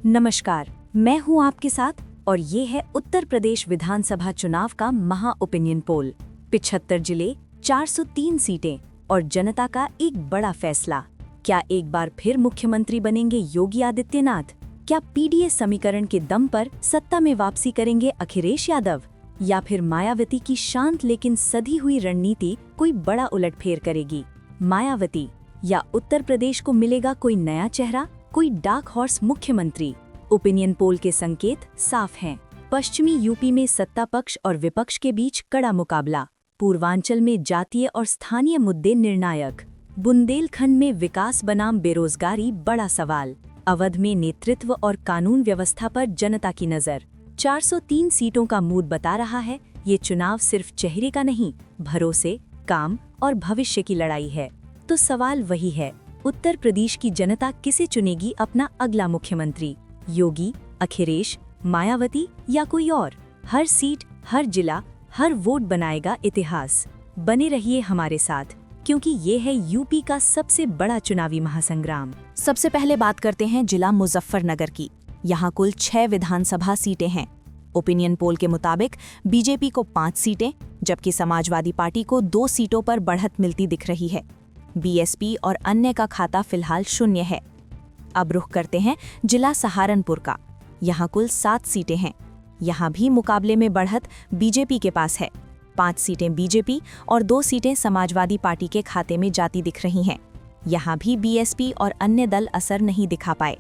नमस्कार, मैं हूं आपके साथ और ये है उत्तर प्रदेश विधानसभा चुनाव का महा ओपिनियन पोल। 75 जिले, 403 सीटें और जनता का एक बड़ा फैसला। क्या एक बार फिर मुख्यमंत्री बनेंगे योगी आदित्यनाथ? क्या पीडीए समीकरण के दम पर सत्ता में वापसी करेंगे अखिलेश यादव? या फिर मायावती की शांत लेकिन सधी हुई रणनीति कोई बड़ा उलटफेर करेगी? मायावती या उत्तर प्रदेश को मिलेगा कोई नया चेहरा, कोई डार्क हॉर्स मुख्यमंत्री? ओपिनियन पोल के संकेत साफ हैं। पश्चिमी यूपी में सत्ता पक्ष और विपक्ष के बीच कड़ा मुकाबला। पूर्वांचल में जातीय और स्थानीय मुद्दे निर्णायक। बुंदेलखंड में विकास बनाम बेरोजगारी बड़ा सवाल। अवध में नेतृत्व और कानून व्यवस्था पर जनता की नजर। 403 सीटों का मूड बता रहा है, ये चुनाव सिर्फ चेहरे का नहीं, भरोसे, काम और भविष्य की लड़ाई है। तो सवाल वही है, उत्तर प्रदेश की जनता किसे चुनेगी अपना अगला मुख्यमंत्री? योगी, अखिलेश, मायावती या कोई और? हर सीट, हर जिला, हर वोट बनाएगा इतिहास। बने रहिए हमारे साथ, क्योंकि ये है यूपी का सबसे बड़ा चुनावी महासंग्राम। सबसे पहले बात करते हैं जिला मुजफ्फरनगर की। यहाँ कुल 6 विधानसभा सीटें हैं। ओपिनियन पोल के मुताबिक बीजेपी को 5 सीटें, जबकि समाजवादी पार्टी को 2 सीटों पर बढ़त मिलती दिख रही है। बीएसपी और अन्य का खाता फिलहाल 0 है। अब रुख करते हैं जिला सहारनपुर का। यहाँ कुल 7 सीटें हैं। यहाँ भी मुकाबले में बढ़त बीजेपी के पास है। 5 सीटें बीजेपी और 2 सीटें समाजवादी पार्टी के खाते में जाती दिख रही हैं। यहाँ भी बीएसपी और अन्य दल असर नहीं दिखा पाए।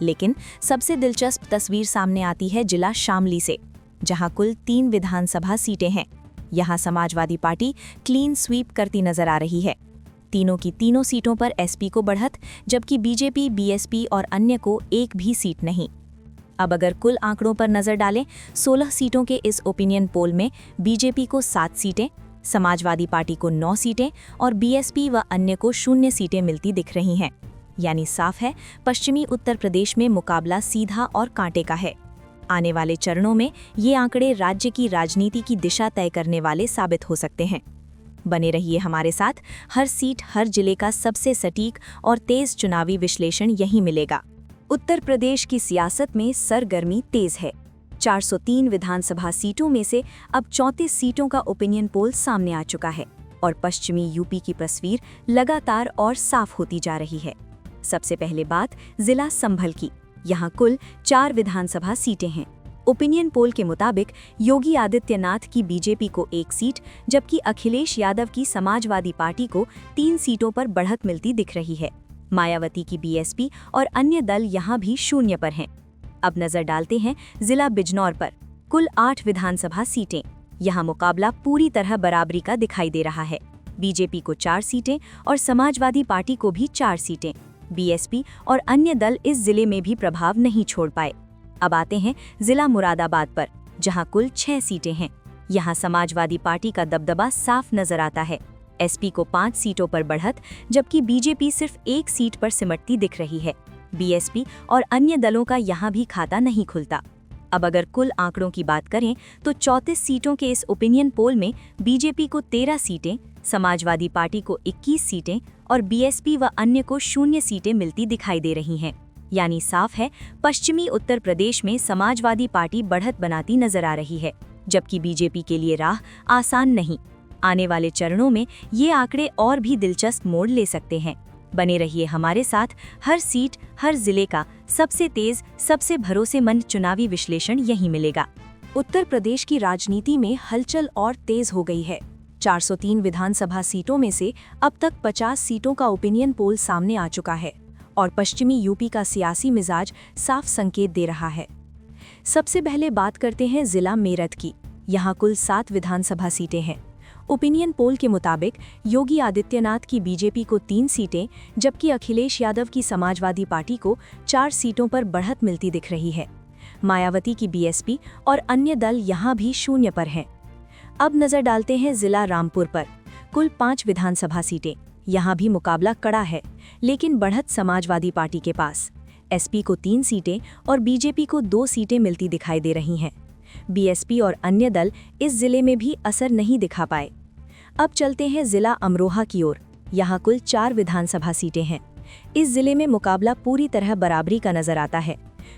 लेकिन सबसे दिलचस्प तस्वीर सामने आती है जिला शामली से, जहाँ कुल 3 विधानसभा सीटें हैं। यहाँ समाजवादी पार्टी क्लीन स्वीप करती नजर आ रही है। तीनों की तीनों सीटों पर एसपी को बढ़त, जबकि बीजेपी, बीएसपी और अन्य को एक भी सीट नहीं। अब अगर कुल आंकड़ों पर नजर डालें, 16 सीटों के इस ओपिनियन पोल में बीजेपी को 7 सीटें, समाजवादी पार्टी को 9 सीटें और बीएसपी व अन्य को 0 सीटें मिलती दिख रही हैं। यानी साफ है, पश्चिमी उत्तर प्रदेश में मुकाबला सीधा और कांटे का है। आने वाले चरणों में ये आंकड़े राज्य की राजनीति की दिशा तय करने वाले साबित हो सकते हैं। बने रहिए हमारे साथ, हर सीट, हर जिले का सबसे सटीक और तेज चुनावी विश्लेषण यहीं मिलेगा। उत्तर प्रदेश की सियासत में सरगर्मी तेज है। 403 विधानसभा सीटों में से अब 34 सीटों का ओपिनियन पोल सामने आ चुका है और पश्चिमी यूपी की तस्वीर लगातार और साफ होती जा रही है। सबसे पहले बात जिला संभल की। यहाँ कुल 4 विधानसभा सीटें हैं। ओपिनियन पोल के मुताबिक योगी आदित्यनाथ की बीजेपी को 1 सीट, जबकि अखिलेश यादव की समाजवादी पार्टी को 3 सीटों पर बढ़त मिलती दिख रही है। मायावती की बीएसपी और अन्य दल यहाँ भी 0 पर हैं। अब नजर डालते हैं जिला बिजनौर पर। कुल 8 विधानसभा सीटें। यहाँ मुकाबला पूरी तरह बराबरी का दिखाई दे रहा है। बीजेपी को 4 सीटें और समाजवादी पार्टी को भी 4 सीटें। बीएसपी और अन्य दल इस जिले में भी प्रभाव नहीं छोड़ पाए। अब आते हैं जिला मुरादाबाद पर, जहां कुल 6 सीटें हैं। यहां समाजवादी पार्टी का दबदबा साफ नजर आता है। एसपी को 5 सीटों पर बढ़त, जबकि बीजेपी सिर्फ 1 सीट पर सिमटती दिख रही है। बीएसपी और अन्य दलों का यहां भी खाता नहीं खुलता। अब अगर कुल आंकड़ों की बात करें तो 34 सीटों के इस ओपिनियन पोल में बीजेपी को 13 सीटें, समाजवादी पार्टी को 21 सीटें और बीएसपी व अन्य को 0 सीटें मिलती दिखाई दे रही हैं। यानी साफ है, पश्चिमी उत्तर प्रदेश में समाजवादी पार्टी बढ़त बनाती नजर आ रही है, जबकि बीजेपी के लिए राह आसान नहीं। आने वाले चरणों में ये आंकड़े और भी दिलचस्प मोड़ ले सकते हैं। बने रहिए हमारे साथ, हर सीट, हर जिले का सबसे तेज, सबसे भरोसेमंद चुनावी विश्लेषण यहीं मिलेगा। उत्तर प्रदेश की राजनीति में हलचल और तेज हो गई है। 403 विधानसभा सीटों में से अब तक 50 सीटों का ओपिनियन पोल सामने आ चुका है और पश्चिमी यूपी का सियासी मिजाज साफ संकेत दे रहा है। सबसे पहले बात करते हैं जिला मेरठ की। यहाँ कुल 7 विधानसभा सीटें हैं। ओपिनियन पोल के मुताबिक योगी आदित्यनाथ की बीजेपी को 3 सीटें, जबकि अखिलेश यादव की समाजवादी पार्टी को 4 सीटों पर बढ़त मिलती दिख रही है। मायावती की बीएसपी और अन्य दल यहाँ भी 0 पर हैं। अब नजर डालते हैं जिला रामपुर पर। कुल 5 विधानसभा सीटें। यहाँ भी मुकाबला कड़ा है, लेकिन बढ़त समाजवादी पार्टी के पास। एसपी को 3 सीटें और बीजेपी को 2 सीटें मिलती दिखाई दे रही हैं। बीएसपी और अन्य दल इस जिले में भी असर नहीं दिखा पाए। अब चलते हैं जिला अमरोहा की ओर। यहाँ कुल 4 विधानसभा सीटें हैं। इस जिले में मुकाबला पूरी तरह बराबरी का नजर आता है।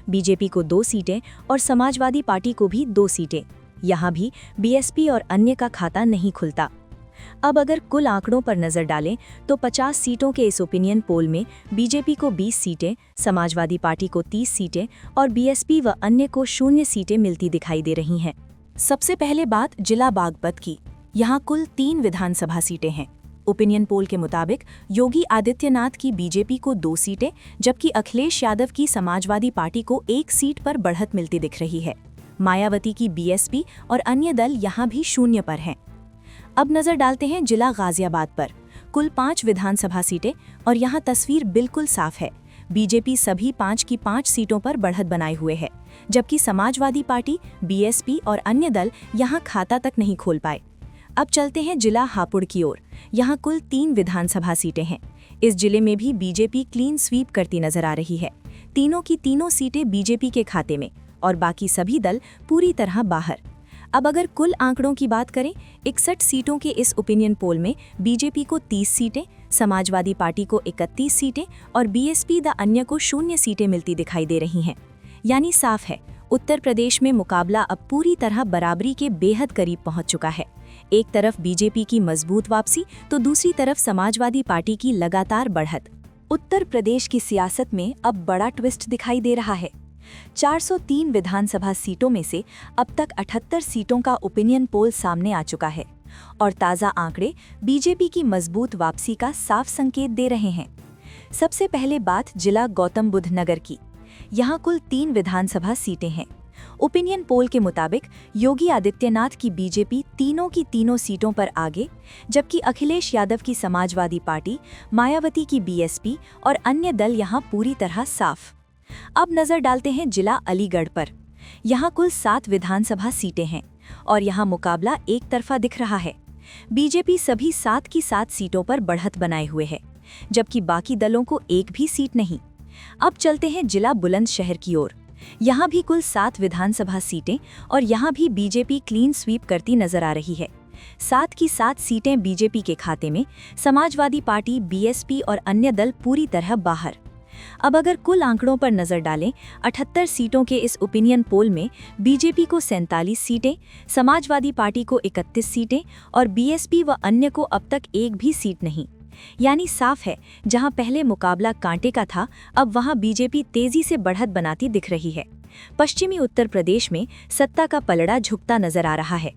बीजेपी को 2 सीटें और समाजवादी पार्टी को भी 2 सीटें। यहाँ भी बीएसपी और अन्य का खाता नहीं खुलता। अब अगर कुल आंकड़ों पर नजर डालें तो 50 सीटों के इस ओपिनियन पोल में बीजेपी को 20 सीटें, समाजवादी पार्टी को 30 सीटें और बीएसपी व अन्य को 0 सीटें मिलती दिखाई दे रही हैं। सबसे पहले बात जिला बागपत की। यहाँ कुल 3 विधानसभा सीटें हैं। ओपिनियन पोल के मुताबिक योगी आदित्यनाथ की बीजेपी को 2 सीटें, जबकि अखिलेश यादव की समाजवादी पार्टी को 1 सीट पर बढ़त मिलती दिख रही है। मायावती की बीएसपी और अन्य दल यहाँ भी 0 पर हैं। अब नजर डालते हैं जिला गाजियाबाद पर। कुल 5 विधानसभा सीटें और यहाँ तस्वीर बिल्कुल साफ है। बीजेपी सभी 5 की 5 सीटों पर बढ़त बनाए हुए है, जबकि समाजवादी पार्टी, बीएसपी और अन्य दल यहाँ खाता तक नहीं खोल पाए। अब चलते हैं जिला हापुड़ की ओर। यहाँ कुल 3 विधानसभा सीटें हैं। इस जिले में भी बीजेपी क्लीन स्वीप करती नजर आ रही है। तीनों की तीनों सीटें बीजेपी के खाते में और बाकी सभी दल पूरी तरह बाहर। अब अगर कुल आंकड़ों की बात करें, 61 सीटों के इस ओपिनियन पोल में बीजेपी को 30 सीटें, समाजवादी पार्टी को 31 सीटें और बीएसपी द अन्य को 0 सीटें मिलती दिखाई दे रही हैं। यानी साफ है, उत्तर प्रदेश में मुकाबला अब पूरी तरह बराबरी के बेहद करीब पहुंच चुका है। एक तरफ बीजेपी की मजबूत वापसी तो दूसरी तरफ समाजवादी पार्टी की लगातार बढ़त। उत्तर प्रदेश की सियासत में अब बड़ा ट्विस्ट दिखाई दे रहा है। 403 विधानसभा सीटों में से अब तक 78 सीटों का ओपिनियन पोल सामने आ चुका है और ताज़ा आंकड़े बीजेपी की मजबूत वापसी का साफ संकेत दे रहे हैं। सबसे पहले बात जिला गौतम बुद्ध नगर की। यहाँ कुल 3 विधानसभा सीटें हैं। ओपिनियन पोल के मुताबिक योगी आदित्यनाथ की बीजेपी तीनों की तीनों सीटों पर आगे, जबकि अखिलेश यादव की समाजवादी पार्टी, मायावती की बीएसपी और अन्य दल यहाँ पूरी तरह साफ। अब नजर डालते हैं जिला अलीगढ़ पर। यहाँ कुल 7 विधानसभा सीटें हैं और यहाँ मुकाबला एक तरफा दिख रहा है। बीजेपी सभी 7 की 7 सीटों पर बढ़त बनाए हुए है, जबकि बाकी दलों को एक भी सीट नहीं। अब चलते हैं जिला बुलंदशहर की ओर। यहाँ भी कुल 7 विधानसभा सीटें और यहाँ भी बीजेपी क्लीन स्वीप करती नजर आ रही है। 7 की 7 सीटें बीजेपी के खाते में, समाजवादी पार्टी, बीएसपी और अन्य दल पूरी तरह बाहर। अब अगर कुल आंकड़ों पर नजर डालें, 78 सीटों के इस ओपिनियन पोल में बीजेपी को 47 सीटें, समाजवादी पार्टी को 31 सीटें और बीएसपी व अन्य को अब तक एक भी सीट नहीं। यानी साफ है, जहां पहले मुकाबला कांटे का था, अब वहां बीजेपी तेजी से बढ़त बनाती दिख रही है। पश्चिमी उत्तर प्रदेश में सत्ता का पलड़ा झुकता नजर आ रहा है।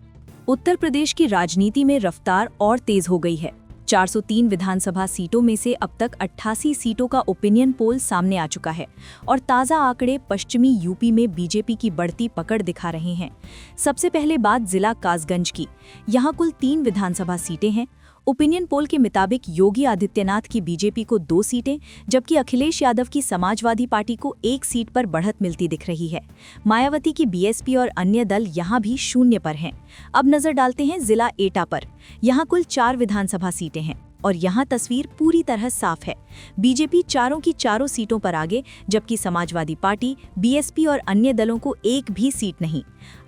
उत्तर प्रदेश की राजनीति में रफ्तार और तेज हो गई है। 403 विधानसभा सीटों में से अब तक 88 सीटों का ओपिनियन पोल सामने आ चुका है और ताज़ा आंकड़े पश्चिमी यूपी में बीजेपी की बढ़ती पकड़ दिखा रहे हैं। सबसे पहले बात जिला कासगंज की। यहाँ कुल 3 विधानसभा सीटें हैं। ओपिनियन पोल के मुताबिक योगी आदित्यनाथ की बीजेपी को 2 सीटें, जबकि अखिलेश यादव की समाजवादी पार्टी को 1 सीट पर बढ़त मिलती दिख रही है। मायावती की बीएसपी और अन्य दल यहाँ भी 0 पर हैं। अब नजर डालते हैं जिला एटा पर। यहाँ कुल 4 विधानसभा सीटें हैं और यहाँ तस्वीर पूरी तरह साफ है। बीजेपी चारों की चारों सीटों पर आगे, जबकि समाजवादी पार्टी, बीएसपी और अन्य दलों को एक भी सीट नहीं।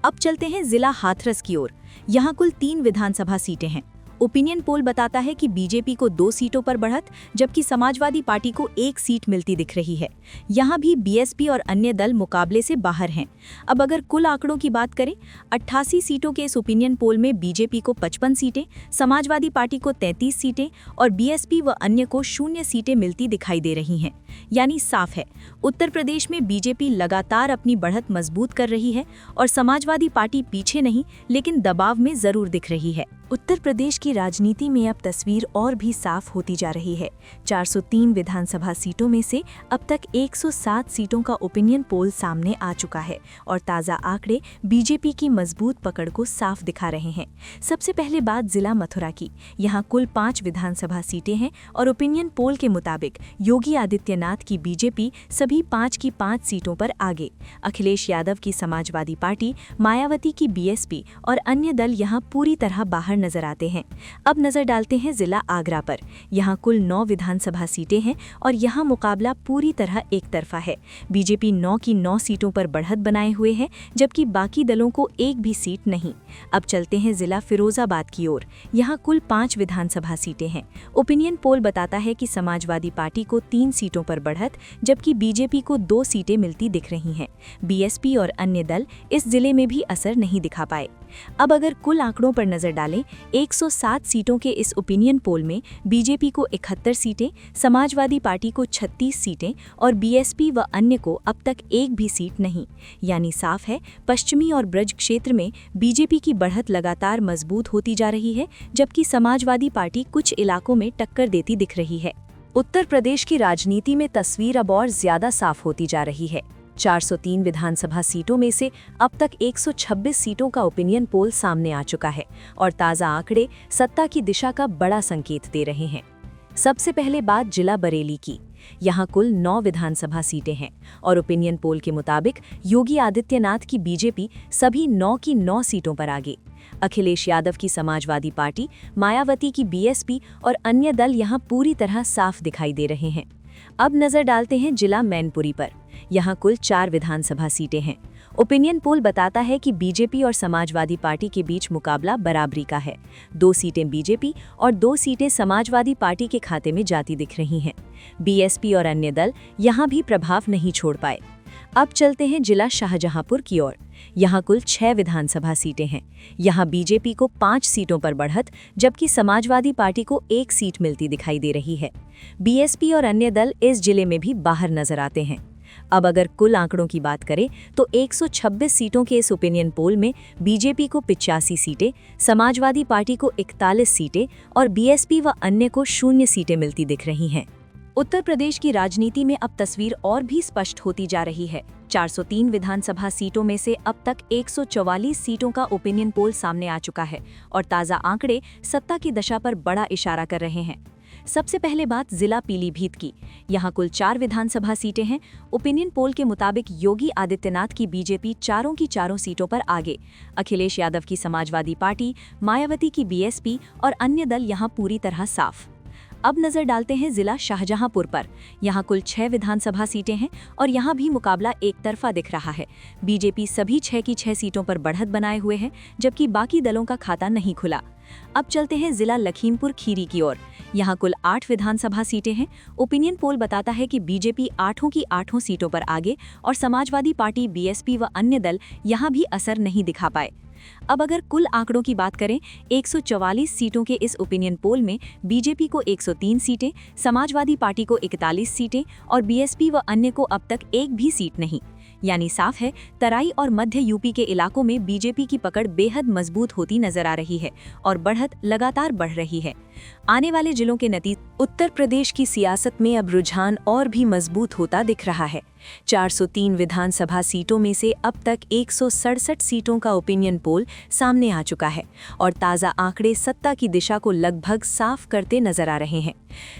अब चलते हैं जिला हाथरस की ओर। यहाँ कुल 3 विधानसभा सीटें हैं। ओपिनियन पोल बताता है कि बीजेपी को 2 सीटों पर बढ़त, जबकि समाजवादी पार्टी को 1 सीट मिलती दिख रही है। यहाँ भी बीएसपी और अन्य दल मुकाबले से बाहर हैं। अब अगर कुल आंकड़ों की बात करें, 88 सीटों के इस ओपिनियन पोल में बीजेपी को 55 सीटें, समाजवादी पार्टी को 33 सीटें और बीएसपी व अन्य को 0 सीटें मिलती दिखाई दे रही हैं। यानी साफ है, उत्तर प्रदेश में बीजेपी लगातार अपनी बढ़त मजबूत कर रही है और समाजवादी पार्टी पीछे नहीं, लेकिन दबाव में जरूर दिख रही है। उत्तर प्रदेश की राजनीति में अब तस्वीर और भी साफ होती जा रही है। 403 विधानसभा सीटों में से अब तक 107 सीटों का ओपिनियन पोल सामने आ चुका है और ताज़ा आंकड़े बीजेपी की मजबूत पकड़ को साफ दिखा रहे हैं। सबसे पहले बात जिला मथुरा की। यहाँ कुल 5 विधानसभा सीटें हैं और ओपिनियन पोल के मुताबिक योगी आदित्यनाथ की बीजेपी सभी 5 की 5 सीटों पर आगे। अखिलेश यादव की समाजवादी पार्टी, मायावती की बीएसपी और अन्य दल यहाँ पूरी तरह बाहर नजर आते हैं। अब नजर डालते हैं जिला आगरा पर। यहाँ कुल 9 विधानसभा सीटें हैं और यहाँ मुकाबला पूरी तरह एक तरफा है। बीजेपी 9 की 9 सीटों पर बढ़त बनाए हुए है, जबकि बाकी दलों को एक भी सीट नहीं। अब चलते हैं जिला फिरोजाबाद की ओर। यहाँ कुल 5 विधानसभा सीटें हैं। ओपिनियन पोल बताता है कि समाजवादी पार्टी को 3 सीटों पर बढ़त, जबकि बीजेपी को 2 सीटें मिलती दिख रही हैं। बीएसपी और अन्य दल इस जिले में भी असर नहीं दिखा पाए। अब अगर कुल आंकड़ों पर नजर डालें, 107 सीटों के इस ओपिनियन पोल में बीजेपी को 71 सीटें, समाजवादी पार्टी को 36 सीटें और बीएसपी व अन्य को अब तक एक भी सीट नहीं। यानी साफ है, पश्चिमी और ब्रज क्षेत्र में बीजेपी की बढ़त लगातार मजबूत होती जा रही है, जबकि समाजवादी पार्टी कुछ इलाकों में टक्कर देती दिख रही है। उत्तर प्रदेश की राजनीति में तस्वीर अब और ज्यादा साफ होती जा रही है। 403 विधानसभा सीटों में से अब तक 126 सीटों का ओपिनियन पोल सामने आ चुका है और ताज़ा आंकड़े सत्ता की दिशा का बड़ा संकेत दे रहे हैं। सबसे पहले बात जिला बरेली की। यहाँ कुल 9 विधानसभा सीटें हैं और ओपिनियन पोल के मुताबिक योगी आदित्यनाथ की बीजेपी सभी 9 की 9 सीटों पर आगे। अखिलेश यादव की समाजवादी पार्टी, मायावती की बीएसपी और अन्य दल यहाँ पूरी तरह साफ दिखाई दे रहे हैं। अब नजर डालते हैं जिला मैनपुरी पर। यहाँ कुल 4 विधानसभा सीटें हैं। ओपिनियन पोल बताता है कि बीजेपी और समाजवादी पार्टी के बीच मुकाबला बराबरी का है। 2 सीटें बीजेपी और 2 सीटें समाजवादी पार्टी के खाते में जाती दिख रही हैं। बीएसपी और अन्य दल यहाँ भी प्रभाव नहीं छोड़ पाए। अब चलते हैं जिला शाहजहांपुर की ओर। यहाँ कुल 6 विधानसभा सीटें हैं। यहाँ बीजेपी को 5 सीटों पर बढ़त, जबकि समाजवादी पार्टी को 1 सीट मिलती दिखाई दे रही है। बीएसपी और अन्य दल इस जिले में भी बाहर नजर आते हैं। अब अगर कुल आंकड़ों की बात करें तो 126 सीटों के इस ओपिनियन पोल में बीजेपी को 85 सीटें, समाजवादी पार्टी को 41 सीटें और बीएसपी व अन्य को 0 सीटें मिलती दिख रही हैं। उत्तर प्रदेश की राजनीति में अब तस्वीर और भी स्पष्ट होती जा रही है। 403 विधानसभा सीटों में से अब तक 144 सीटों का ओपिनियन पोल सामने आ चुका है और ताज़ा आंकड़े सत्ता की दशा पर बड़ा इशारा कर रहे हैं। सबसे पहले बात जिला पीलीभीत की। यहाँ कुल 4 विधानसभा सीटें हैं। ओपिनियन पोल के मुताबिक योगी आदित्यनाथ की बीजेपी चारों की चारों सीटों पर आगे। अखिलेश यादव की समाजवादी पार्टी, मायावती की बीएसपी और अन्य दल यहाँ पूरी तरह साफ। अब नजर डालते हैं जिला शाहजहांपुर पर। यहाँ कुल 6 विधानसभा सीटें हैं और यहाँ भी मुकाबला एक तरफा दिख रहा है। बीजेपी सभी 6 की 6 सीटों पर बढ़त बनाए हुए है, जबकि बाकी दलों का खाता नहीं खुला। अब चलते हैं जिला लखीमपुर खीरी की ओर। यहाँ कुल 8 विधानसभा सीटें हैं। ओपिनियन पोल बताता है कि बीजेपी 8 की 8 सीटों पर आगे और समाजवादी पार्टी, बीएसपी व अन्य दल यहाँ भी असर नहीं दिखा पाए। अब अगर कुल आंकड़ों की बात करें, 144 सीटों के इस ओपिनियन पोल में बीजेपी को 103 सीटें, समाजवादी पार्टी को 41 सीटें और बीएसपी व अन्य को अब तक एक भी सीट नहीं। यानी साफ है, तराई और मध्य यूपी के इलाकों में बीजेपी की पकड़ बेहद मजबूत होती नजर आ रही है और बढ़त लगातार बढ़ रही है। आने वाले जिलों के नतीजे। उत्तर प्रदेश की सियासत में अब रुझान और भी मजबूत होता दिख रहा है। 403 विधानसभा सीटों में से अब तक 167 सीटों का ओपिनियन पोल सामने आ चुका है और ताज़ा आंकड़े सत्ता की दिशा को लगभग साफ करते नजर आ रहे हैं।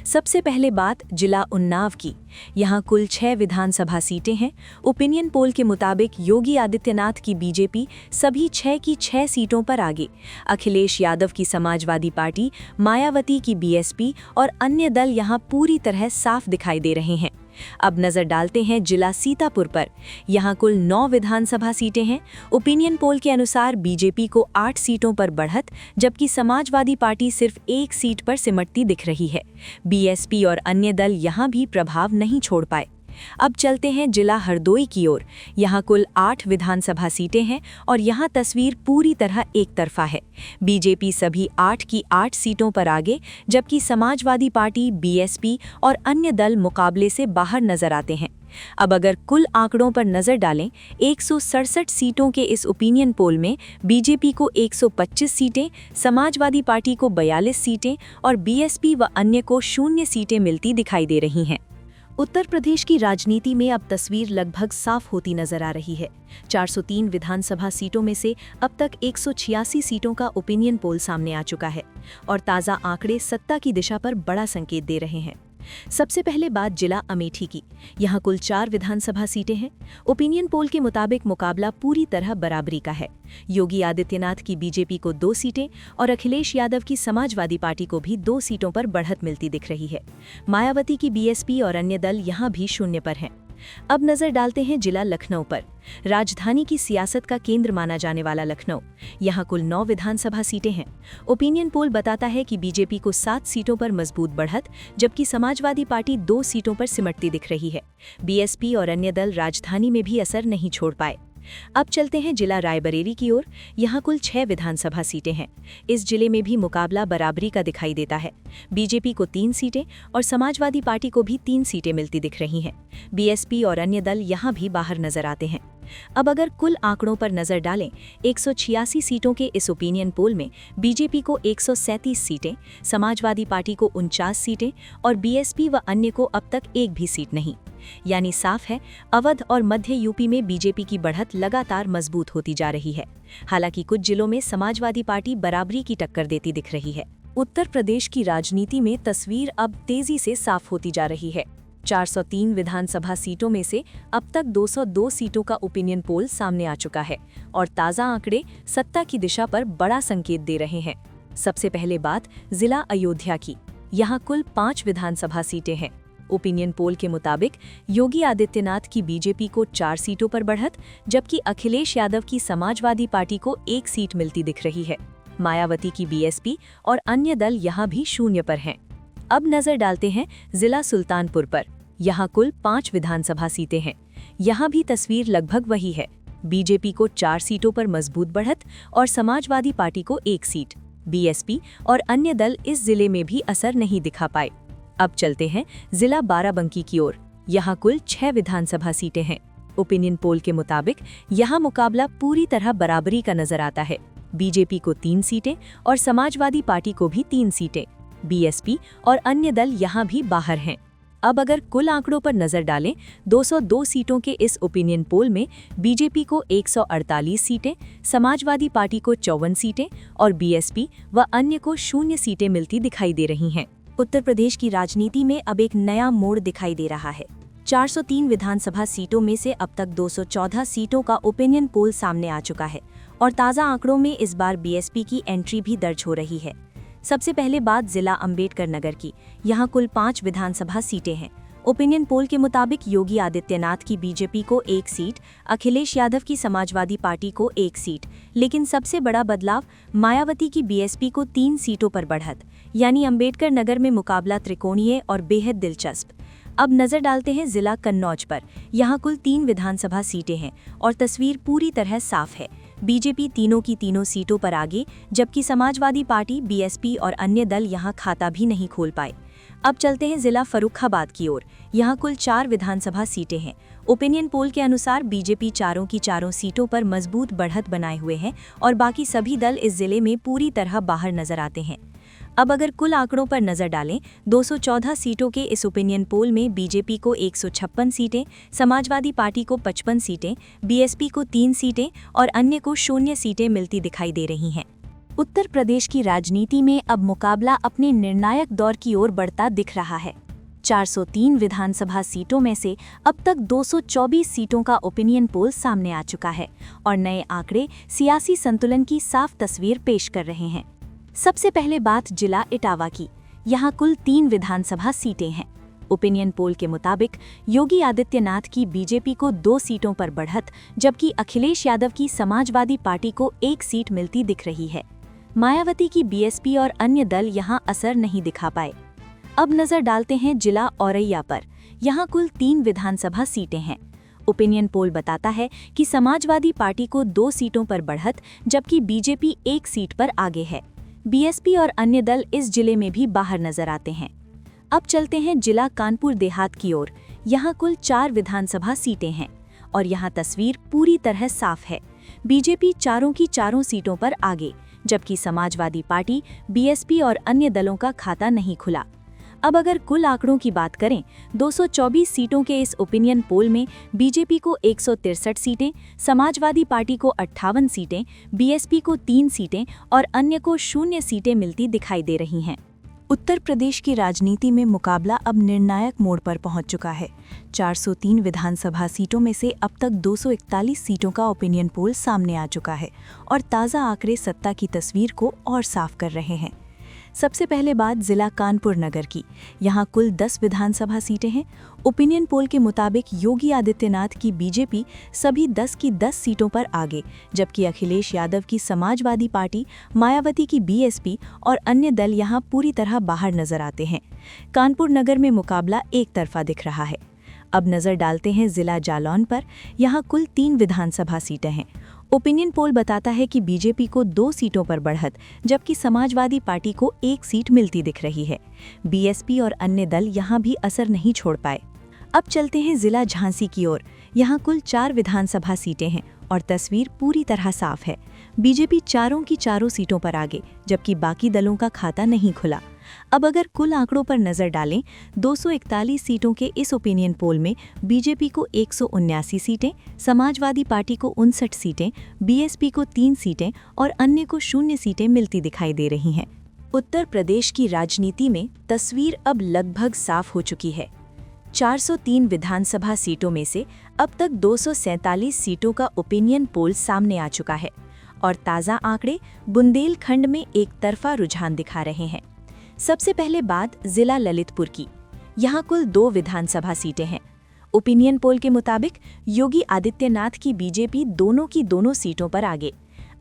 सबसे पहले बात जिला उन्नाव की। यहाँ कुल 6 विधानसभा सीटें हैं। ओपिनियन पोल के मुताबिक योगी आदित्यनाथ की बीजेपी सभी 6 की 6 सीटों पर आगे। अखिलेश यादव की समाजवादी पार्टी, मायावती की बीएसपी और अन्य दल यहाँ पूरी तरह साफ दिखाई दे रहे हैं। अब नजर डालते हैं जिला सीतापुर पर। यहाँ कुल 9 विधानसभा सीटें हैं। ओपिनियन पोल के अनुसार बीजेपी को 8 सीटों पर बढ़त, जबकि समाजवादी पार्टी सिर्फ 1 सीट पर सिमटती दिख रही है। बीएसपी और अन्य दल यहाँ भी प्रभाव नहीं छोड़ पाए। अब चलते हैं जिला हरदोई की ओर। यहाँ कुल 8 विधानसभा सीटें हैं और यहाँ तस्वीर पूरी तरह एक तरफा है। बीजेपी सभी 8 की 8 सीटों पर आगे, जबकि समाजवादी पार्टी, बीएसपी और अन्य दल मुकाबले से बाहर नजर आते हैं। अब अगर कुल आंकड़ों पर नजर डालें, 167 सीटों के इस ओपिनियन पोल में बीजेपी को 125 सीटें, समाजवादी पार्टी को 42 सीटें और बीएसपी व अन्य को 0 सीटें मिलती दिखाई दे रही हैं। उत्तर प्रदेश की राजनीति में अब तस्वीर लगभग साफ होती नजर आ रही है। 403 विधानसभा सीटों में से अब तक 186 सीटों का ओपिनियन पोल सामने आ चुका है और ताज़ा आंकड़े सत्ता की दिशा पर बड़ा संकेत दे रहे हैं। सबसे पहले बात जिला अमेठी की। यहाँ कुल 4 विधानसभा सीटें हैं। ओपिनियन पोल के मुताबिक मुकाबला पूरी तरह बराबरी का है। योगी आदित्यनाथ की बीजेपी को 2 सीटें और अखिलेश यादव की समाजवादी पार्टी को भी 2 सीटों पर बढ़त मिलती दिख रही है। मायावती की बीएसपी और अन्य दल यहाँ भी शून्य पर हैं। अब नजर डालते हैं जिला लखनऊ पर। राजधानी की सियासत का केंद्र माना जाने वाला लखनऊ, यहाँ कुल 9 विधानसभा सीटें हैं। ओपिनियन पोल बताता है कि बीजेपी को 7 सीटों पर मजबूत बढ़त, जबकि समाजवादी पार्टी 2 सीटों पर सिमटती दिख रही है। बीएसपी और अन्य दल राजधानी में भी असर नहीं छोड़ पाए। अब चलते हैं जिला रायबरेली की ओर। यहाँ कुल 6 विधानसभा सीटें हैं। इस जिले में भी मुकाबला बराबरी का दिखाई देता है। बीजेपी को 3 सीटें और समाजवादी पार्टी को भी 3 सीटें मिलती दिख रही हैं। बीएसपी और अन्य दल यहाँ भी बाहर नजर आते हैं। अब अगर कुल आंकड़ों पर नजर डालें, 186 सीटों के इस ओपिनियन पोल में बीजेपी को 137 सीटें, समाजवादी पार्टी को 49 सीटें और बीएसपी व अन्य को अब तक एक भी सीट नहीं। यानी साफ है, अवध और मध्य यूपी में बीजेपी की बढ़त लगातार मजबूत होती जा रही है। हालांकि कुछ जिलों में समाजवादी पार्टी बराबरी की टक्कर देती दिख रही है। उत्तर प्रदेश की राजनीति में तस्वीर अब तेजी से साफ होती जा रही है। 403 विधानसभा सीटों में से अब तक 202 सीटों का ओपिनियन पोल सामने आ चुका है और ताज़ा आंकड़े सत्ता की दिशा पर बड़ा संकेत दे रहे हैं। सबसे पहले बात जिला अयोध्या की। यहाँ कुल 5 विधानसभा सीटें हैं। ओपिनियन पोल के मुताबिक योगी आदित्यनाथ की बीजेपी को 4 सीटों पर बढ़त, जबकि अखिलेश यादव की समाजवादी पार्टी को 1 सीट मिलती दिख रही है। मायावती की बीएसपी और अन्य दल यहाँ भी शून्य पर हैं। अब नजर डालते हैं जिला सुल्तानपुर पर। यहाँ कुल 5 विधानसभा सीटें हैं। यहाँ भी तस्वीर लगभग वही है। बीजेपी को 4 सीटों पर मजबूत बढ़त और समाजवादी पार्टी को 1 सीट। बीएसपी और अन्य दल इस जिले में भी असर नहीं दिखा पाए। अब चलते हैं जिला बाराबंकी की ओर। यहाँ कुल 6 विधानसभा सीटें हैं। ओपिनियन पोल के मुताबिक यहाँ मुकाबला पूरी तरह बराबरी का नजर आता है। बीजेपी को 3 सीटें और समाजवादी पार्टी को भी 3 सीटें। बीएसपी और अन्य दल यहाँ भी बाहर हैं। अब अगर कुल आंकड़ों पर नजर डालें, 202 सीटों के इस ओपिनियन पोल में बीजेपी को 148 सीटें, समाजवादी पार्टी को 54 सीटें और बीएसपी व अन्य को 0 सीटें मिलती दिखाई दे रही हैं। उत्तर प्रदेश की राजनीति में अब एक नया मोड़ दिखाई दे रहा है। 403 विधानसभा सीटों में से अब तक 214 सीटों का ओपिनियन पोल सामने आ चुका है और ताज़ा आंकड़ों में इस बार बीएसपी की एंट्री भी दर्ज हो रही है। सबसे पहले बात जिला अंबेडकर नगर की। यहाँ कुल 5 विधानसभा सीटें हैं। ओपिनियन पोल के मुताबिक योगी आदित्यनाथ की बीजेपी को 1 सीट, अखिलेश यादव की समाजवादी पार्टी को 1 सीट, लेकिन सबसे बड़ा बदलाव मायावती की बीएसपी को 3 सीटों पर बढ़त, यानी अंबेडकर नगर में मुकाबला त्रिकोणीय और बेहद दिलचस्प। अब नजर डालते हैं जिला कन्नौज पर। यहाँ कुल 3 विधानसभा सीटें हैं और तस्वीर पूरी तरह साफ है। बीजेपी तीनों की तीनों सीटों पर आगे, जबकि समाजवादी पार्टी, बीएसपी और अन्य दल यहाँ खाता भी नहीं खोल पाए। अब चलते हैं जिला फर्रुखाबाद की ओर। यहाँ कुल 4 विधानसभा सीटें हैं। ओपिनियन पोल के अनुसार बीजेपी चारों की चारों सीटों पर मजबूत बढ़त बनाए हुए है और बाकी सभी दल इस जिले में पूरी तरह बाहर नजर आते हैं। अब अगर कुल आंकड़ों पर नजर डालें, 214 सीटों के इस ओपिनियन पोल में बीजेपी को 156 सीटें, समाजवादी पार्टी को 55 सीटें, बीएसपी को 3 सीटें और अन्य को 0 सीटें मिलती दिखाई दे रही हैं। उत्तर प्रदेश की राजनीति में अब मुकाबला अपने निर्णायक दौर की ओर बढ़ता दिख रहा है। 403 विधानसभा सीटों में से अब तक 224 सीटों का ओपिनियन पोल सामने आ चुका है और नए आंकड़े सियासी संतुलन की साफ तस्वीर पेश कर रहे हैं। सबसे पहले बात जिला इटावा की। यहाँ कुल 3 विधानसभा सीटें हैं। ओपिनियन पोल के मुताबिक योगी आदित्यनाथ की बीजेपी को 2 सीटों पर बढ़त, जबकि अखिलेश यादव की समाजवादी पार्टी को 1 सीट मिलती दिख रही है। मायावती की बीएसपी और अन्य दल यहाँ असर नहीं दिखा पाए। अब नजर डालते हैं जिला औरैया पर। यहाँ कुल 3 विधानसभा सीटें हैं। ओपिनियन पोल बताता है कि समाजवादी पार्टी को 2 सीटों पर बढ़त, जबकि बीजेपी 1 सीट पर आगे है। बीएसपी और अन्य दल इस जिले में भी बाहर नजर आते हैं। अब चलते हैं जिला कानपुर देहात की ओर। यहाँ कुल 4 विधानसभा सीटें हैं और यहाँ तस्वीर पूरी तरह साफ है। बीजेपी चारों की चारों सीटों पर आगे, जबकि समाजवादी पार्टी, बीएसपी और अन्य दलों का खाता नहीं खुला। अब अगर कुल आंकड़ों की बात करें, 224 सीटों के इस ओपिनियन पोल में बीजेपी को 163 सीटें, समाजवादी पार्टी को 58 सीटें, बीएसपी को 3 सीटें और अन्य को 0 सीटें मिलती दिखाई दे रही हैं। उत्तर प्रदेश की राजनीति में मुकाबला अब निर्णायक मोड़ पर पहुंच चुका है। 403 विधानसभा सीटों में से अब तक 241 सीटों का ओपिनियन पोल सामने आ चुका है और ताज़ा आंकड़े सत्ता की तस्वीर को और साफ कर रहे हैं। सबसे पहले बात जिला कानपुर नगर की। यहाँ कुल 10 विधानसभा सीटें हैं। ओपिनियन पोल के मुताबिक योगी आदित्यनाथ की बीजेपी सभी 10 की 10 सीटों पर आगे, जबकि अखिलेश यादव की समाजवादी पार्टी, मायावती की बीएसपी और अन्य दल यहाँ पूरी तरह बाहर नजर आते हैं। कानपुर नगर में मुकाबला एक तरफा दिख रहा है। अब नजर डालते हैं जिला जालौन पर। यहाँ कुल 3 विधानसभा सीटें हैं। ओपिनियन पोल बताता है कि बीजेपी को 2 सीटों पर बढ़त, जबकि समाजवादी पार्टी को 1 सीट मिलती दिख रही है। बीएसपी और अन्य दल यहां भी असर नहीं छोड़ पाए। अब चलते हैं जिला झांसी की ओर। यहां कुल 4 विधानसभा सीटें हैं और तस्वीर पूरी तरह साफ है। बीजेपी चारों की चारों सीटों पर आगे, जबकि बाकी दलों का खाता नहीं खुला। अब अगर कुल आंकड़ों पर नजर डालें, 241 सीटों के इस ओपिनियन पोल में बीजेपी को 179 सीटें, समाजवादी पार्टी को 59 सीटें, बीएसपी को 3 सीटें और अन्य को 0 सीटें मिलती दिखाई दे रही हैं। उत्तर प्रदेश की राजनीति में तस्वीर अब लगभग साफ हो चुकी है। 403 विधानसभा सीटों में से अब तक 247 सीटों का ओपिनियन पोल सामने आ चुका है और ताज़ा आंकड़े बुंदेलखंड में एक तरफा रुझान दिखा रहे हैं। सबसे पहले बात जिला ललितपुर की। यहाँ कुल 2 विधानसभा सीटें हैं। ओपिनियन पोल के मुताबिक योगी आदित्यनाथ की बीजेपी दोनों की दोनों सीटों पर आगे,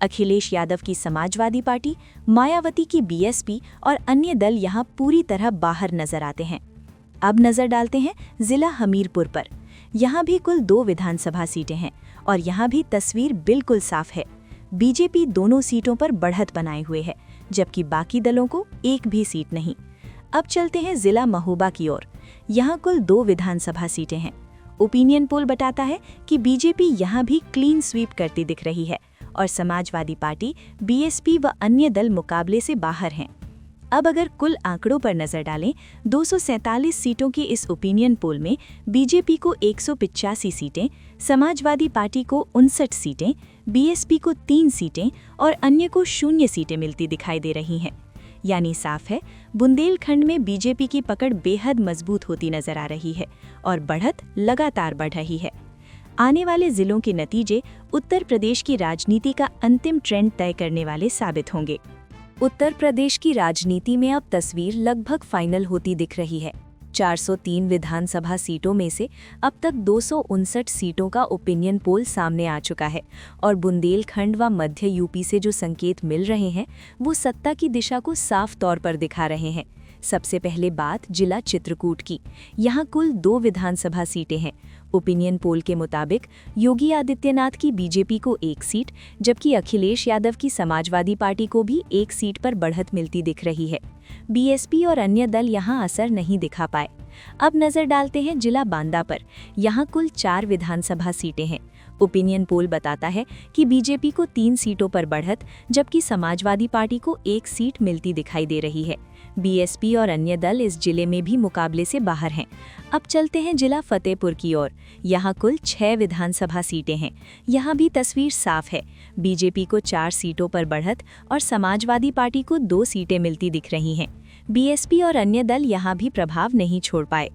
अखिलेश यादव की समाजवादी पार्टी, मायावती की बीएसपी और अन्य दल यहाँ पूरी तरह बाहर नजर आते हैं। अब नजर डालते हैं जिला हमीरपुर पर। यहाँ भी कुल 2 विधानसभा सीटें हैं और यहाँ भी तस्वीर बिल्कुल साफ है। बीजेपी दोनों सीटों पर बढ़त बनाए हुए है, जबकि बाकी दलों को 1 भी सीट नहीं। अब चलते हैं जिला महोबा की ओर। यहाँ कुल 2 विधानसभा सीटें हैं। ओपिनियन पोल बताता है कि बीजेपी यहाँ भी क्लीन स्वीप करती दिख रही है और समाजवादी पार्टी, बीएसपी व अन्य दल मुकाबले से बाहर हैं। अब अगर कुल आंकड़ों पर नजर डालें, 247 सीटों की इस ओपिनियन पोल में बीजेपी को 185 सीटें, समाजवादी पार्टी को 59 सीटें, बीएसपी को 3 सीटें और अन्य को 0 सीटें मिलती दिखाई दे रही हैं। यानी साफ है, बुंदेलखंड में बीजेपी की पकड़ बेहद मजबूत होती नजर आ रही है और बढ़त लगातार बढ़ रही है। आने वाले जिलों के नतीजे उत्तर प्रदेश की राजनीति का अंतिम ट्रेंड तय करने वाले साबित होंगे। उत्तर प्रदेश की राजनीति में अब तस्वीर लगभग फाइनल होती दिख रही है। 403 विधानसभा सीटों में से अब तक 259 सीटों का ओपिनियन पोल सामने आ चुका है और बुंदेलखंड व मध्य यूपी से जो संकेत मिल रहे हैं वो सत्ता की दिशा को साफ तौर पर दिखा रहे हैं। सबसे पहले बात जिला चित्रकूट की। यहाँ कुल 2 विधानसभा सीटें हैं। ओपिनियन पोल के मुताबिक योगी आदित्यनाथ की बीजेपी को 1 सीट, जबकि अखिलेश यादव की समाजवादी पार्टी को भी 1 सीट पर बढ़त मिलती दिख रही है। बीएसपी और अन्य दल यहां असर नहीं दिखा पाए। अब नजर डालते हैं जिला बांदा पर। यहां कुल 4 विधानसभा सीटें हैं। ओपिनियन पोल बताता है कि बीजेपी को 3 सीटों पर बढ़त, जबकि समाजवादी पार्टी को 1 सीट मिलती दिखाई दे रही है। बीएसपी और अन्य दल इस जिले में भी मुकाबले से बाहर हैं। अब चलते हैं जिला फतेहपुर की ओर। यहाँ कुल 6 विधानसभा सीटें हैं। यहाँ भी तस्वीर साफ है। बीजेपी को 4 सीटों पर बढ़त और समाजवादी पार्टी को 2 सीटें मिलती दिख रही हैं। बीएसपी और अन्य दल यहाँ भी प्रभाव नहीं छोड़ पाए।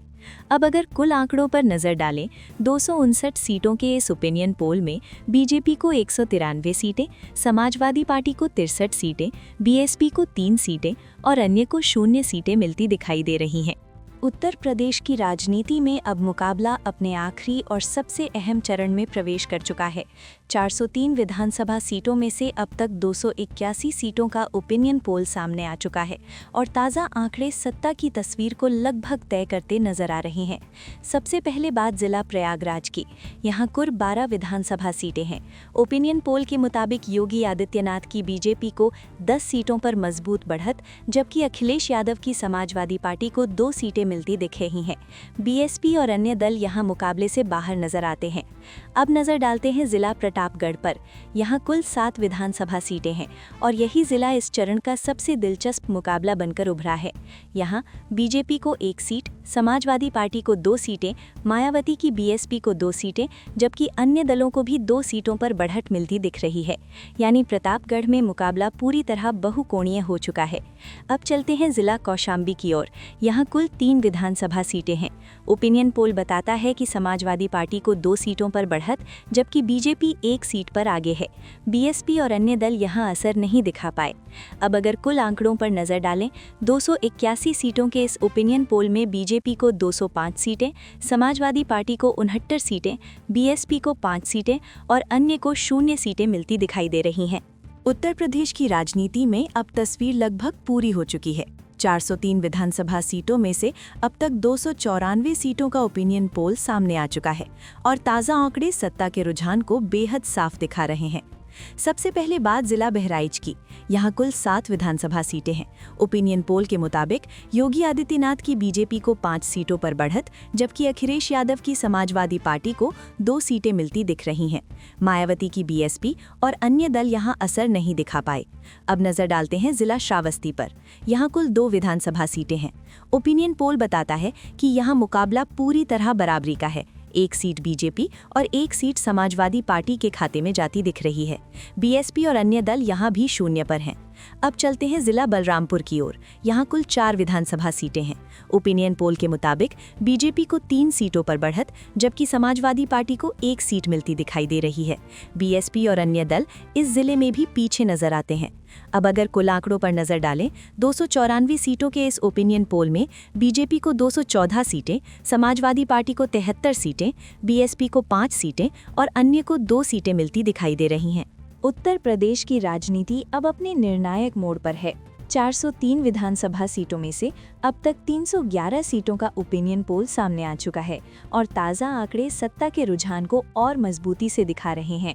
अब अगर कुल आंकड़ों पर नजर डालें, 259 सीटों के इस ओपिनियन पोल में बीजेपी को 193 सीटें, समाजवादी पार्टी को 63 सीटें, बीएसपी को 3 सीटें और अन्य को 0 सीटें मिलती दिखाई दे रही हैं। उत्तर प्रदेश की राजनीति में अब मुकाबला अपने आखिरी और सबसे अहम चरण में प्रवेश कर चुका है। 403 विधानसभा सीटों में से अब तक 281 सीटों का ओपिनियन पोल सामने आ चुका है और ताज़ा आंकड़े सत्ता की तस्वीर को लगभग तय करते नजर आ रहे हैं। सबसे पहले बात जिला प्रयागराज की। यहाँ कुल 12 विधानसभा सीटें हैं। ओपिनियन पोल के मुताबिक योगी आदित्यनाथ की बीजेपी को 10 सीटों पर मजबूत बढ़त, जबकि अखिलेश यादव की समाजवादी पार्टी को 2 सीटें मिलती दिख रही हैं। बीएसपी और अन्य दल यहां मुकाबले से बाहर नजर आते हैं। अब नजर डालते हैं जिला प्रतापगढ़ पर। यहाँ कुल 7 विधानसभा सीटें हैं और यही जिला इस चरण का सबसे दिलचस्प मुकाबला बनकर उभरा है। यहाँ बीजेपी को 1 सीट, समाजवादी पार्टी को 2 सीटें, मायावती की बीएसपी को 2 सीटें, जबकि अन्य दलों को भी 2 सीटों पर बढ़त मिलती दिख रही है। यानी प्रतापगढ़ में मुकाबला पूरी तरह बहुकोणीय हो चुका है। अब चलते हैं जिला कौशाम्बी की ओर। यहाँ कुल 3 विधानसभा सीटें हैं। ओपिनियन पोल बताता है कि समाजवादी पार्टी को 2 सीटों पर बढ़त, जबकि बीजेपी 1 सीट पर आगे है। बीएसपी और अन्य दल यहाँ असर नहीं दिखा पाए। अब अगर कुल आंकड़ों पर नजर डालें, 281 सीटों के इस ओपिनियन पोल में बीजेपी को 205 सीटें, समाजवादी पार्टी को 69 सीटें, बीएसपी को 5 सीटें और अन्य को 0 सीटें मिलती दिखाई दे रही हैं। उत्तर प्रदेश की राजनीति में अब तस्वीर लगभग पूरी हो चुकी है। 403 विधानसभा सीटों में से अब तक 294 सीटों का ओपिनियन पोल सामने आ चुका है और ताज़ा आंकड़े सत्ता के रुझान को बेहद साफ दिखा रहे हैं। सबसे पहले बात जिला बहराइच की। यहाँ कुल 7 विधानसभा सीटें हैं। ओपिनियन पोल के मुताबिक योगी आदित्यनाथ की बीजेपी को 5 सीटों पर बढ़त, जबकि अखिलेश यादव की समाजवादी पार्टी को 2 सीटें मिलती दिख रही हैं। मायावती की बीएसपी और अन्य दल यहाँ असर नहीं दिखा पाए। अब नजर डालते हैं जिला श्रावस्ती पर। यहाँ कुल 2 विधानसभा सीटें हैं। ओपिनियन पोल बताता है कि यहाँ मुकाबला पूरी तरह बराबरी का है। 1 सीट बीजेपी और 1 सीट समाजवादी पार्टी के खाते में जाती दिख रही है। बीएसपी और अन्य दल यहाँ भी 0 पर हैं। अब चलते हैं जिला बलरामपुर की ओर। यहाँ कुल 4 विधानसभा सीटें हैं। ओपिनियन पोल के मुताबिक बीजेपी को 3 सीटों पर बढ़त, जबकि समाजवादी पार्टी को 1 सीट मिलती दिखाई दे रही है। बीएसपी और अन्य दल इस जिले में भी पीछे नजर आते हैं। अब अगर कुल आंकड़ों पर नजर डालें, 294 सीटों के इस ओपिनियन पोल में बीजेपी को 214 सीटें, समाजवादी पार्टी को 73 सीटें, बीएसपी को 5 सीटें और अन्य को 2 सीटें मिलती दिखाई दे रही हैं। उत्तर प्रदेश की राजनीति अब अपने निर्णायक मोड़ पर है। 403 विधानसभा सीटों में से अब तक 311 सीटों का ओपिनियन पोल सामने आ चुका है और ताज़ा आंकड़े सत्ता के रुझान को और मजबूती से दिखा रहे हैं।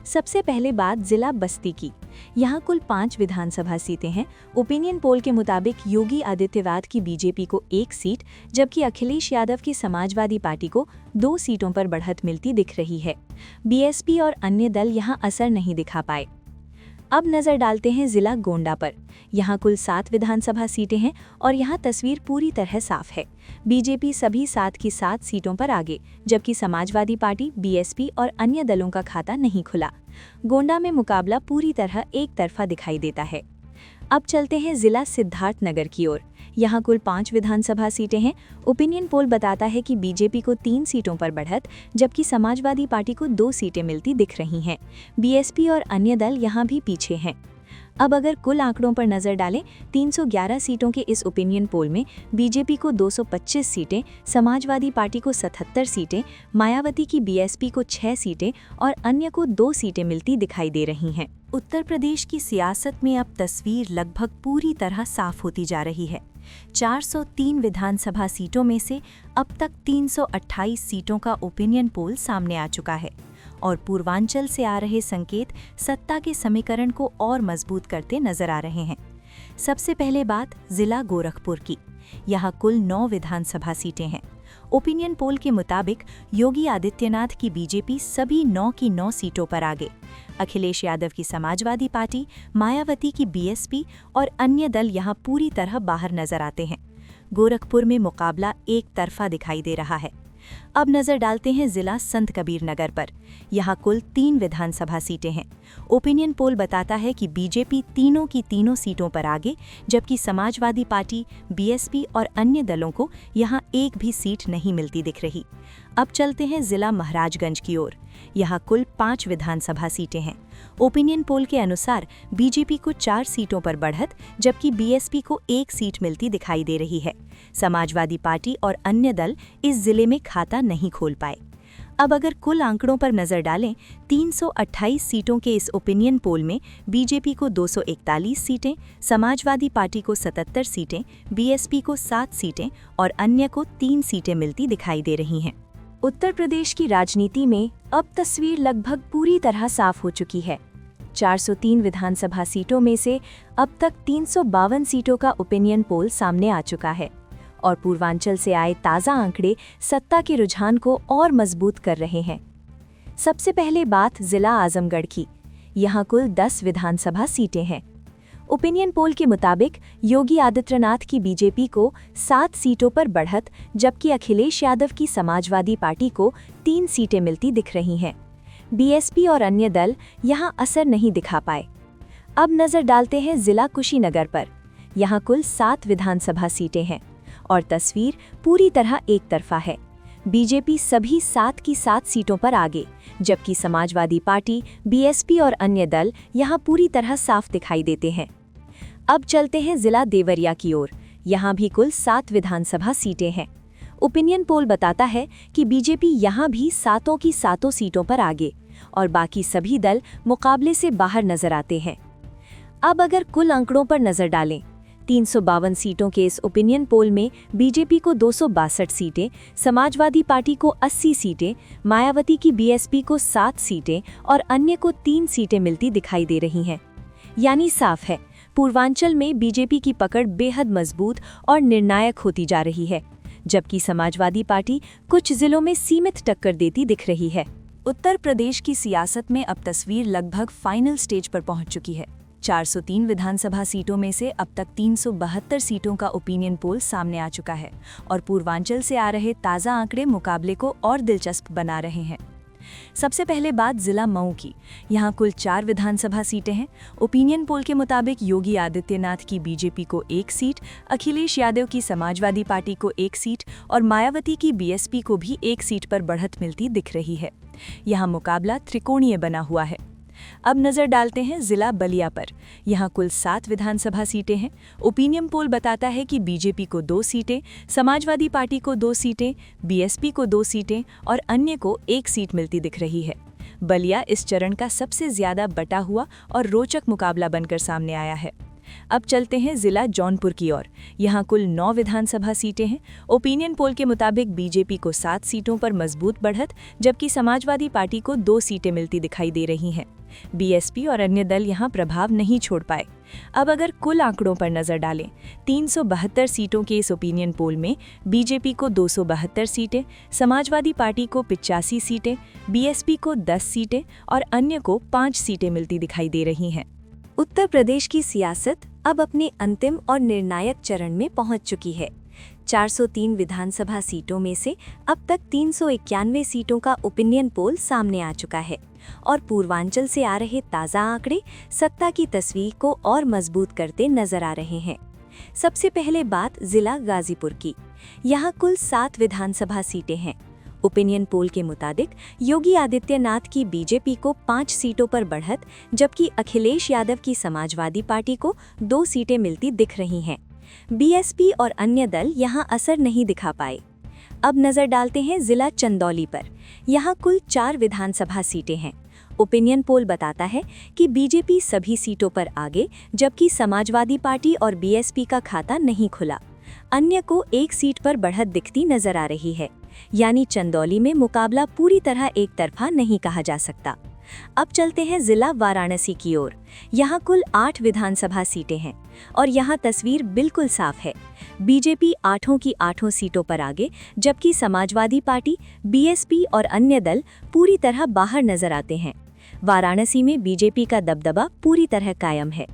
सबसे पहले बात जिला बस्ती की। यहाँ कुल 5 विधानसभा सीटें हैं। ओपिनियन पोल के मुताबिक योगी आदित्यनाथ की बीजेपी को 1 सीट, जबकि अखिलेश यादव की समाजवादी पार्टी को 2 सीटों पर बढ़त मिलती दिख रही है। बीएसपी और अन्य दल यहाँ असर नहीं दिखा पाए। अब नजर डालते हैं जिला गोंडा पर। यहाँ कुल 7 विधानसभा सीटें हैं और यहाँ तस्वीर पूरी तरह साफ है। बीजेपी सभी 7 की 7 सीटों पर आगे, जबकि समाजवादी पार्टी, बीएसपी और अन्य दलों का खाता नहीं खुला। गोंडा में मुकाबला पूरी तरह एक तरफा दिखाई देता है। अब चलते हैं जिला सिद्धार्थनगर की ओर। यहाँ कुल 5 विधानसभा सीटें हैं। ओपिनियन पोल बताता है कि बीजेपी को 3 सीटों पर बढ़त, जबकि समाजवादी पार्टी को 2 सीटें मिलती दिख रही हैं। बीएसपी और अन्य दल यहाँ भी पीछे हैं। अब अगर कुल आंकड़ों पर नजर डालें, 311 सीटों के इस ओपिनियन पोल में बीजेपी को 225 सीटें, समाजवादी पार्टी को 77 सीटें, मायावती की बीएसपी को 6 सीटें और अन्य को 2 सीटें मिलती दिखाई दे रही हैं। उत्तर प्रदेश की सियासत में अब तस्वीर लगभग पूरी तरह साफ होती जा रही है। 403 विधानसभा सीटों में से अब तक 328 सीटों का ओपिनियन पोल सामने आ चुका है और पूर्वांचल से आ रहे संकेत सत्ता के समीकरण को और मजबूत करते नजर आ रहे हैं। सबसे पहले बात जिला गोरखपुर की। यहाँ कुल 9 विधानसभा सीटें हैं। ओपिनियन पोल के मुताबिक योगी आदित्यनाथ की बीजेपी सभी 9 की 9 सीटों पर आगे। अखिलेश यादव की समाजवादी पार्टी, मायावती की बीएसपी और अन्य दल यहाँ पूरी तरह बाहर नजर आते हैं। गोरखपुर में मुकाबला एक तरफा दिखाई दे रहा है। अब नजर डालते हैं जिला संत कबीर नगर पर। यहाँ कुल 3 विधानसभा सीटें हैं। ओपिनियन पोल बताता है कि बीजेपी तीनों की तीनों सीटों पर आगे, जबकि समाजवादी पार्टी, बीएसपी और अन्य दलों को यहाँ एक भी सीट नहीं मिलती दिख रही। अब चलते हैं जिला महाराजगंज की ओर। यहाँ कुल 5 विधानसभा सीटें हैं। ओपिनियन पोल के अनुसार बीजेपी को 4 सीटों पर बढ़त, जबकि बीएसपी को 1 सीट मिलती दिखाई दे रही है। समाजवादी पार्टी और अन्य दल इस जिले में खाता नहीं खोल पाए। अब अगर कुल आंकड़ों पर नजर डालें, 328 सीटों के इस ओपिनियन पोल में बीजेपी को 241 सीटें, समाजवादी पार्टी को 77 सीटें, बीएसपी को 7 सीटें और अन्य को 3 सीटें मिलती दिखाई दे रही हैं। उत्तर प्रदेश की राजनीति में अब तस्वीर लगभग पूरी तरह साफ हो चुकी है। 403 विधानसभा सीटों में से अब तक 352 सीटों का ओपिनियन पोल सामने आ चुका है और पूर्वांचल से आए ताज़ा आंकड़े सत्ता के रुझान को और मजबूत कर रहे हैं। सबसे पहले बात जिला आजमगढ़ की। यहाँ कुल 10 विधानसभा सीटें हैं। ओपिनियन पोल के मुताबिक योगी आदित्यनाथ की बीजेपी को 7 सीटों पर बढ़त, जबकि अखिलेश यादव की समाजवादी पार्टी को 3 सीटें मिलती दिख रही हैं। बीएसपी और अन्य दल यहां असर नहीं दिखा पाए। अब नजर डालते हैं जिला कुशीनगर पर। यहां कुल 7 विधानसभा सीटें हैं और तस्वीर पूरी तरह एक तरफा है। बीजेपी सभी 7 की 7 सीटों पर आगे, जबकि समाजवादी पार्टी, बीएसपी और अन्य दल यहां पूरी तरह साफ दिखाई देते हैं। अब चलते हैं जिला देवरिया की ओर। यहां भी कुल 7 विधानसभा सीटें हैं। ओपिनियन पोल बताता है कि बीजेपी यहां भी 7 की 7 सीटों पर आगे और बाकी सभी दल मुकाबले से बाहर नजर आते हैं। अब अगर कुल आंकड़ों पर नजर डालें, 352 सीटों के इस ओपिनियन पोल में बीजेपी को 262 सीटें, समाजवादी पार्टी को 80 सीटें, मायावती की बीएसपी को 7 सीटें और अन्य को 3 सीटें मिलती दिखाई दे रही हैं। यानी साफ है, पूर्वांचल में बीजेपी की पकड़ बेहद मजबूत और निर्णायक होती जा रही है, जबकि समाजवादी पार्टी कुछ जिलों में सीमित टक्कर देती दिख रही है। उत्तर प्रदेश की सियासत में अब तस्वीर लगभग फाइनल स्टेज पर पहुंच चुकी है। 403 विधानसभा सीटों में से अब तक 372 सीटों का ओपिनियन पोल सामने आ चुका है और पूर्वांचल से आ रहे ताज़ा आंकड़े मुकाबले को और दिलचस्प बना रहे हैं। सबसे पहले बात जिला मऊ की। यहाँ कुल 4 विधानसभा सीटें हैं। ओपिनियन पोल के मुताबिक योगी आदित्यनाथ की बीजेपी को 1 सीट, अखिलेश यादव की समाजवादी पार्टी को 1 सीट और मायावती की बीएसपी को भी 1 सीट पर बढ़त मिलती दिख रही है। यहाँ मुकाबला त्रिकोणीय बना हुआ है। अब नजर डालते हैं जिला बलिया पर। यहाँ कुल 7 विधानसभा सीटें हैं। ओपिनियन पोल बताता है कि बीजेपी को 2 सीटें, समाजवादी पार्टी को 2 सीटें, बीएसपी को 2 सीटें और अन्य को 1 सीट मिलती दिख रही है। बलिया इस चरण का सबसे ज्यादा बटा हुआ और रोचक मुकाबला बनकर सामने आया है। अब चलते हैं जिला जौनपुर की ओर। यहाँ कुल 9 विधानसभा सीटें हैं। ओपिनियन पोल के मुताबिक बीजेपी को 7 सीटों पर मजबूत बढ़त, जबकि समाजवादी पार्टी को 2 सीटें मिलती दिखाई दे रही हैं। बीएसपी और अन्य दल यहां प्रभाव नहीं छोड़ पाए। अब अगर कुल आंकड़ों पर नजर डालें, 372 सीटों के इस ओपिनियन पोल में बीजेपी को 272 सीटें, समाजवादी पार्टी को 85 सीटें, बीएसपी को 10 सीटें और अन्य को 5 सीटें मिलती दिखाई दे रही हैं। उत्तर प्रदेश की सियासत अब अपने अंतिम और निर्णायक चरण में पहुंच चुकी है। 403 विधानसभा सीटों में से अब तक 391 सीटों का ओपिनियन पोल सामने आ चुका है और पूर्वांचल से आ रहे ताज़ा आंकड़े सत्ता की तस्वीर को और मजबूत करते नजर आ रहे हैं। सबसे पहले बात जिला गाजीपुर की। यहाँ कुल 7 विधानसभा सीटें हैं। ओपिनियन पोल के मुताबिक योगी आदित्यनाथ की बीजेपी को 5 सीटों पर बढ़त, जबकि अखिलेश यादव की समाजवादी पार्टी को 2 सीटें मिलती दिख रही हैं। बीएसपी और अन्य दल यहां असर नहीं दिखा पाए। अब नजर डालते हैं जिला चंदौली पर। यहां कुल 4 विधानसभा सीटें हैं। ओपिनियन पोल बताता है कि बीजेपी सभी सीटों पर आगे, जबकि समाजवादी पार्टी और बीएसपी का खाता नहीं खुला। अन्य को 1 सीट पर बढ़त दिखती नजर आ रही है। यानी चंदौली में मुकाबला पूरी तरह एक तरफा नहीं कहा जा सकता। अब चलते हैं जिला वाराणसी की ओर। यहाँ कुल 8 विधानसभा सीटें हैं और यहाँ तस्वीर बिल्कुल साफ है। बीजेपी 8 की 8 सीटों पर आगे, जबकि समाजवादी पार्टी, बीएसपी और अन्य दल पूरी तरह बाहर नजर आते हैं। वाराणसी में बीजेपी का दबदबा पूरी तरह कायम है।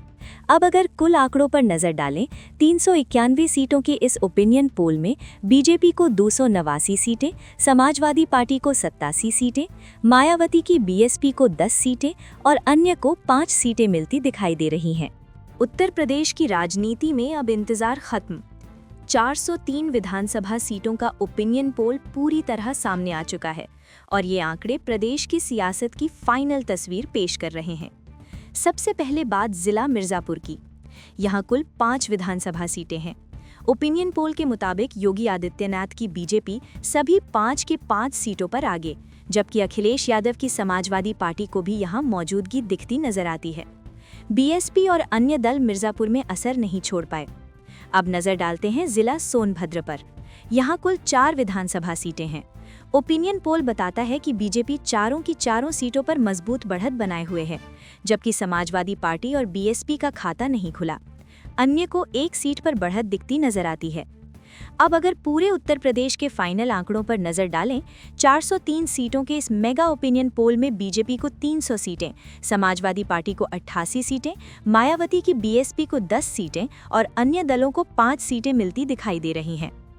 अब अगर कुल आंकड़ों पर नजर डालें, 391 सीटों के इस ओपिनियन पोल में बीजेपी को 289 सीटें, समाजवादी पार्टी को 87 सीटें, मायावती की बीएसपी को 10 सीटें और अन्य को 5 सीटें मिलती दिखाई दे रही हैं। उत्तर प्रदेश की राजनीति में अब इंतजार खत्म। 403 विधानसभा सीटों का ओपिनियन पोल पूरी तरह सामने आ चुका है और ये आंकड़े प्रदेश की सियासत की फाइनल तस्वीर पेश कर रहे हैं। सबसे पहले बात जिला मिर्जापुर की। यहाँ कुल 5 विधानसभा सीटें हैं। ओपिनियन पोल के मुताबिक योगी आदित्यनाथ की बीजेपी सभी 5 के 5 सीटों पर आगे, जबकि अखिलेश यादव की समाजवादी पार्टी को भी यहाँ मौजूदगी दिखती नजर आती है। बीएसपी और अन्य दल मिर्जापुर में असर नहीं छोड़ पाए। अब नजर डालते हैं जिला सोनभद्र पर। यहाँ कुल 4 विधानसभा सीटें हैं। ओपिनियन पोल बताता है कि बीजेपी 4 की 4 सीटों पर मजबूत बढ़त बनाए हुए है, जबकि समाजवादी पार्टी और बीएसपी का खाता नहीं खुला। अन्य को 1 सीट पर बढ़त दिखती नजर आती है। अब अगर पूरे उत्तर प्रदेश के फाइनल आंकड़ों पर नजर डालें, 403 सीटों के इस मेगा ओपिनियन पोल में बीजेपी को 300 सीटें, समाजवादी पार्टी को 88 सीटें, मायावती की बीएसपी को 10 सीटें और अन्य दलों को 5 सीटें मिलती दिखाई दे रही हैं।